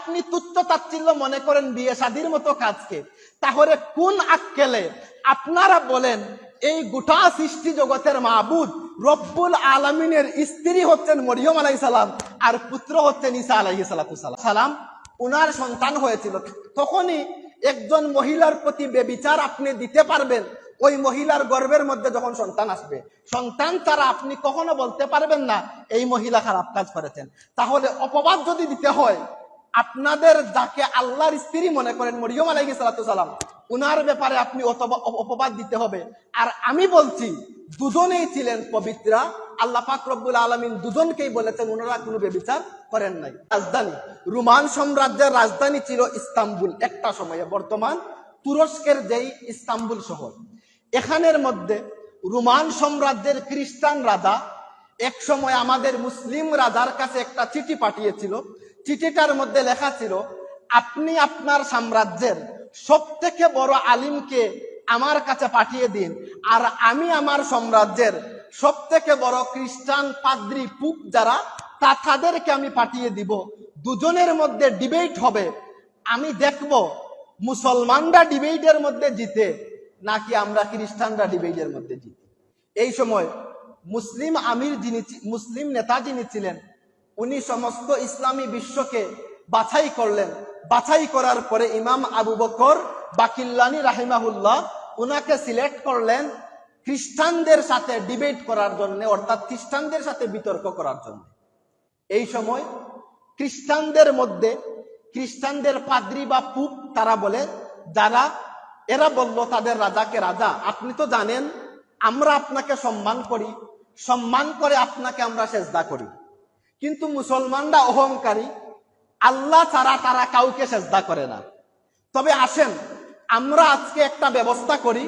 আপনি তুচ্ছ তাচ্ছিল্য মনে করেন বিয়ে শাদীর মতো কাজকে, তাহলে কোন আক্কেলে আপনারা বলেন এই গোটা সৃষ্টি জগতের মাবুদ রব্বুল আলামিনের স্ত্রী হচ্ছেন মরিয়ম আলাইহিস সালাম আর পুত্র হচ্ছেন ঈসা আলাইহিস সালাম, উনার সন্তান হয়েছিল। তখনই একজন মহিলার প্রতি বেবিচার আপনি দিতে পারবেন ওই মহিলার গর্ভের মধ্যে যখন সন্তান আসবে, সন্তান ছাড়া আপনি কখনো বলতে পারবেন না এই মহিলা খারাপ কাজ করেছেন। তাহলে অপবাদ যদি দিতে হয়, আপনাদের যাকে আল্লাহর স্ত্রী মনে করেন মরিয়ম আলাইহিস সালাম, উনার ব্যাপারে আপনি অপবাদ দিতে হবে। আর আমি বলছি দুজনেই ছিলেন পবিত্রা, আল্লাহ পাক রব্বুল আলামিন দুজনকেই বলেছেন ওনারা কোনো বেবিচার করেন নাই। রাজধানী রোমান সাম্রাজ্যের রাজধানী ছিল ইস্তাম্বুল একটা সময়ে, বর্তমান তুরস্কের যেই ইস্তাম্বুল শহর। এখানের মধ্যে রোমান সাম্রাজ্যের খ্রিস্টান রাজা এক সময় আমাদের মুসলিম রাজার কাছে একটা চিঠি পাঠিয়েছিল। চিঠিটার মধ্যে লেখা ছিল, আপনি আপনার সাম্রাজ্যের সব থেকে বড় আলিমকে আমার কাছে পাঠিয়ে দিন, আর আমি আমার সাম্রাজ্যের সব থেকে বড় খ্রিস্টান পাদ্রী পুপ যারা তাদেরকে আমি পাঠিয়ে দিব। দুজনের মধ্যে ডিবেট হবে, আমি দেখব মুসলমানরা ডিবেটের মধ্যে জিতে নাকি আমরা খ্রিস্টানরা ডিবেটের মধ্যে জিতে। এই সময় মুসলিম আমির যিনি, মুসলিম নেতা যিনি ছিলেন, উনি সমস্ত ইসলামী বিশ্বকে বাছাই করলেন। বাছাই করার পরে ইমাম আবু বকর বাকিল্লানি রাহিমাহুল্লাহ উনাকে সিলেক্ট করলেন খ্রিস্টানদের সাথে ডিবেট করার জন্য, অর্থাৎ খ্রিস্টানদের সাথে বিতর্ক করার জন্য। এই সময় খ্রিস্টানদের মধ্যে খ্রিস্টানদের পাদ্রী বা পুপ তারা বলে, যারা এরা বলল তাদের রাজাকে, রাজা আপনি তো জানেন আমরা আপনাকে সম্মান করি, সম্মান করে আপনাকে আমরা সেজদা করি, কিন্তু মুসলমানরা অহংকারী, আল্লাহ ছাড়া তারা কাউকে সেজদা করে না। তবে আসেন আমরা আজকে একটা ব্যবস্থা করি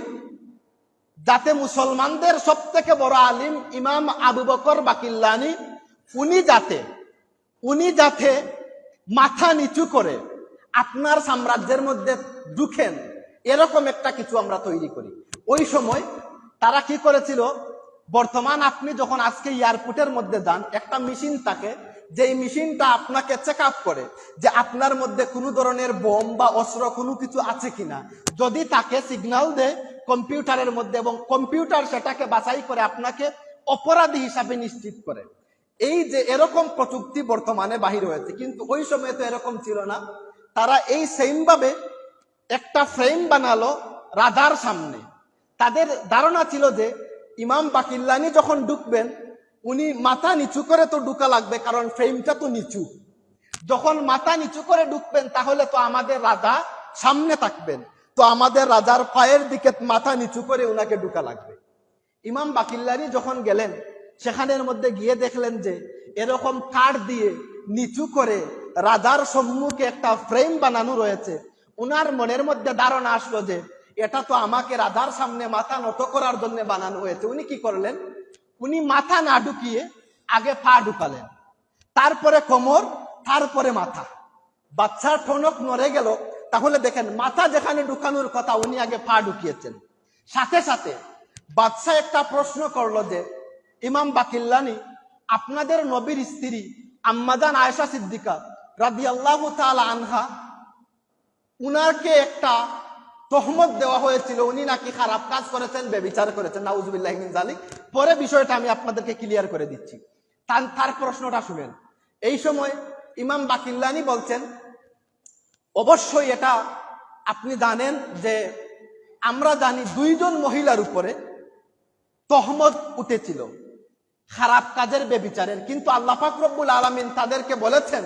যাতে মুসলমানদের সব থেকে বড় আলিম ইমাম আবু বকর বাকিল্লানি উনি যাতে মাথা নিচু করে আপনার সাম্রাজ্যের মধ্যে ঢুকেন, এরকম একটা কিছু আমরা তৈরি করি। ওই সময় তারা কি করেছিল, বর্তমান আপনি যখন আজকে এয়ারপোর্টের মধ্যে যান, একটা মেশিন থাকে, যেই মেশিনটা আপনাকে চেক আপ করে যে আপনার মধ্যে কোনো ধরনের বোম বা অস্ত্র কোনো কিছু আছে কিনা। যদি তাকে সিগন্যাল দেয় কম্পিউটারের মধ্যে, এবং কম্পিউটার সেটাকে বাছাই করে আপনাকে অপরাধী হিসাবে নিশ্চিত করে। এই যে এরকম প্রযুক্তি বর্তমানে বাহির হয়েছে, কিন্তু ওই সময় তো এরকম ছিল না। তারা এই সেম ভাবে একটা ফ্রেম বানালো রাজার সামনে। তাদের ধারণা ছিল যে ইমাম বাকিল্লানি যখন ঢুকবেন উনি মাথা নিচু করে তো ঢুকা লাগবে, কারণ ফ্রেমটা তো নিচু। যখন মাথা নিচু করে ঢুকবেন তাহলে তো আমাদের রাজা সামনে থাকবেন, তো আমাদের রাজার পায়ের দিকে মাথা নিচু করে উনাকে ঢুকা লাগবে। ইমাম বাকিল্লানি যখন গেলেন সেখানের মধ্যে গিয়ে দেখলেন যে এরকম কাঠ দিয়ে নিচু করে রাজার সম্মুখে একটা ফ্রেম বানানো রয়েছে। উনার মনের মধ্যে ধারণা আসলো যে এটা তো আমাকে রাজার সামনে মাথা নত করার জন্য বানানো হয়েছে। উনি কি করলেন, উনি মাথা না ঢুকিয়ে আগে পা ঢুকালেন, তারপরে কোমর, তারপরে মাথা। বাচ্চার ঠনক নড়ে গেল। তাহলে দেখেন মাথা যেখানে ঢুকানোর কথা উনি আগে পা ঢুকিয়েছেন। সাথে সাথে বাদশা একটা প্রশ্ন করলো যে ইমাম বাকিল্লানি, আপনাদের নবীর স্ত্রী আম্মাজান আয়েশা সিদ্দিকা রাদিয়াল্লাহু তাআলা আনহা, উনাকে একটা তহমত দেওয়া হয়েছিল উনি নাকি খারাপ কাজ করেছেন, ব্যভিচার করেছেন, নাউজুবিল্লাহি মিন যালিক। পরে বিষয়টা আমি আপনাদেরকে ক্লিয়ার করে দিচ্ছি, তার প্রশ্নটা শুনেন। এই সময় ইমাম বাকিল্লানি বলছেন, অবশ্যই এটা আপনি জানেন যে আমরা জানি দুইজন মহিলার উপরে তহমত উঠেছিল খারাপ কাজের ব্যভিচারের, কিন্তু আল্লাহ পাক রব্বুল আলামিন তাদেরকে বলেছেন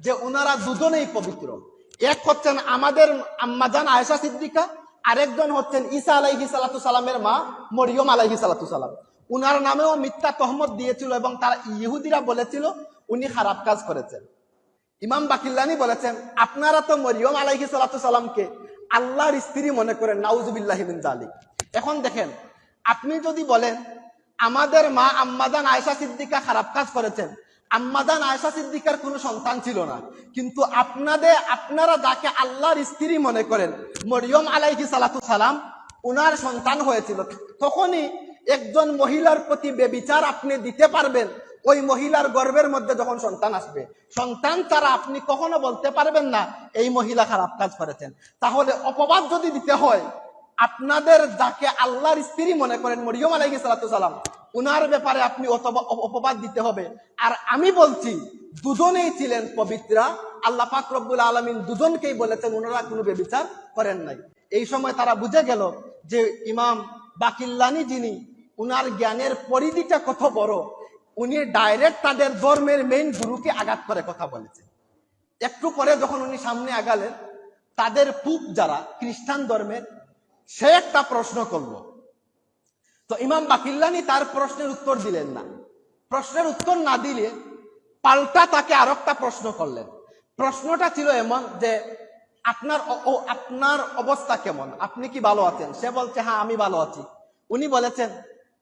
যে উনারা দুজনেই পবিত্র। এক হচ্ছেন আমাদের আম্মাজান আয়েশা সিদ্দিকা, আরেকজন হচ্ছেন ঈসা আলাইহিস সালামের মা মরিয়ম আলাইহিস সালাম। উনার নামেও মিথ্যা তহমত দিয়েছিল এবং তারা ইহুদিরা বলেছিল উনি খারাপ কাজ করেছেন। ইমাম বাকিল্লানি বলেছেন, আপনারা তো মরিয়ম আলাইহিস সালামকে আল্লাহর স্ত্রী মনে করেন, নাউজুবিল্লাহি মিন যালিক। এখন দেখেন, আপনি যদি বলেন আমাদের মা আম্মাজান আয়েশা সিদ্দিকা খারাপ কাজ করেছেন, আম্মাজান আয়েশা সিদ্দিকার কোনো সন্তান ছিল না, কিন্তু আপনারা যাকে আল্লাহর স্ত্রী মনে করেন মরিয়ম আলাইহিস সালাম, উনার সন্তান হয়েছিল। তখনই একজন মহিলার প্রতি বেবিচার আপনি দিতে পারবেন ওই মহিলার গর্ভের মধ্যে যখন সন্তান আসবে, সন্তান ছাড়া আপনি কখনো বলতে পারবেন না এই মহিলা খারাপ কাজ করেছেন। তাহলে অপবাদ যদি দিতে হয়, আপনাদের যাকে আল্লাহর স্ত্রী মনে করেন মরিয়ম আলাইহিস সালাম, উনার ব্যাপারে আপনি অপবাদ দিতে হবে। আর আমি বলছি দুজনেই ছিলেন পবিত্রা। আল্লাহ পাক রব্বুল আলামিন দুজনকেই বলেছেন ওনারা কোনো ব্যভিচার করেন নাই। এই সময় তারা বুঝে গেল যে ইমাম বাকিল্লানি যিনি, উনার জ্ঞানের পরিধিটা কত বড়। উনি ডাইরেক্ট তাদের ধর্মের মেইন গুরুকে আঘাত করে কথা বলেছেন। একটু পরে যখন উনি সামনে আগালেন, তাদের পুপ যারা খ্রিস্টান ধর্মের, সে একটা প্রশ্ন করলো। তো ইমাম বাকিল্লানি তার প্রশ্নের উত্তর দিলেন না। প্রশ্নের উত্তর না দিলে পাল্টা তাকে আর একটা প্রশ্ন করলেন। প্রশ্নটা ছিল এমন যে আপনার অবস্থা কেমন, আপনি কি ভালো আছেন? সে বলছে হ্যাঁ আমি ভালো আছি। উনি বলেছেন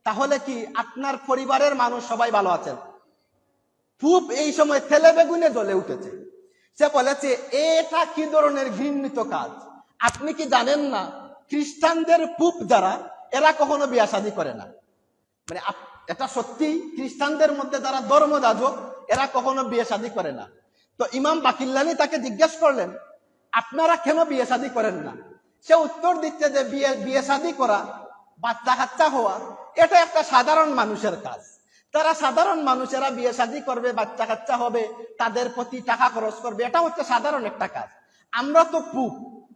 তাহলে কি আপনার পরিবারের মানুষ সবাই ভালো আছেন? পুপ এই সময় তেলে বেগুনে জ্বলে উঠেছে। সে বলেছে এটা কি ধরনের ঘৃণিত কাজ? আপনি কি জানেন না খ্রিস্টানদের পুপ যারা, এরা কখনো বিয়ে শাদী করে না। মানে এটা সত্যি, খ্রিস্টানদের মধ্যে যারা ধর্মযাজক এরা কখনো বিয়ে শাদী করে না। তো ইমাম বাকিল্লানি তাকে জিজ্ঞেস করলেন আপনারা কেন বিয়ে শাদী করেন না? সে উত্তর দিচ্ছে যে বিয়ে শাদী করা, বাচ্চা কাচ্চা হওয়া, এটা একটা সাধারণ মানুষের কাজ। তারা সাধারণ মানুষেরা বিয়ে শাদী করবে, বাচ্চা কাচ্চা হবে, তাদের প্রতি টাকা খরচ করবে, এটা হচ্ছে সাধারণ একটা কাজ। আমরা তো পুপ,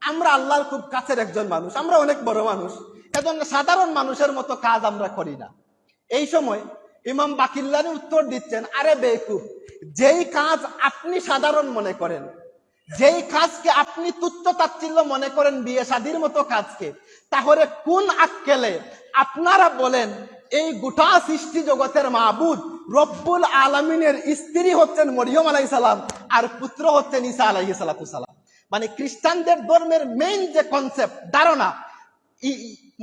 আমরা আল্লাহর খুব কাছের একজন মানুষ, আমরা অনেক বড় মানুষ, এজন্য সাধারণ মানুষের মতো কাজ আমরা করি না। এই সময় ইমাম বাকিল্লানি উত্তর দিচ্ছেন আরে বেকুব, যেই কাজ আপনি সাধারণ মনে করেন, যেই কাজকে আপনি তুচ্ছ তাচ্ছিল্য মনে করেন বিয়ে শাদীর মতো কাজকে, তাহলে কোন আক্কেলে আপনারা বলেন এই গোটা সৃষ্টি জগতের মাবুদ রব্বুল আলামিনের স্ত্রী হচ্ছেন মরিয়ম আলাইহিস সালাম আর পুত্র হচ্ছেন ঈসা আলাইহিস সালাম। মানে খ্রিস্টানদের ধর্মের মেইন যে কনসেপ্ট, ধারণা,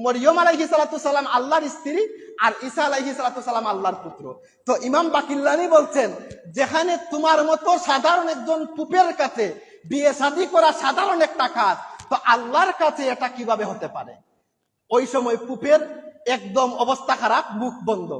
মরিয়ম আলাইহিস সালাম আল্লাহর স্ত্রী আর ঈসা আলাইহিস সালাম আল্লাহর পুত্র। তো ইমাম বাকিল্লানি বলছেন যেখানে তোমার মতো সাধারণ একজন পুপের কাছে বিয়ে শাদী করা সাধারণ একটা কাজ, তো আল্লাহর কাছে এটা কিভাবে হতে পারে? ওই সময় পুপের একদম অবস্থা খারাপ, মুখ বন্ধ।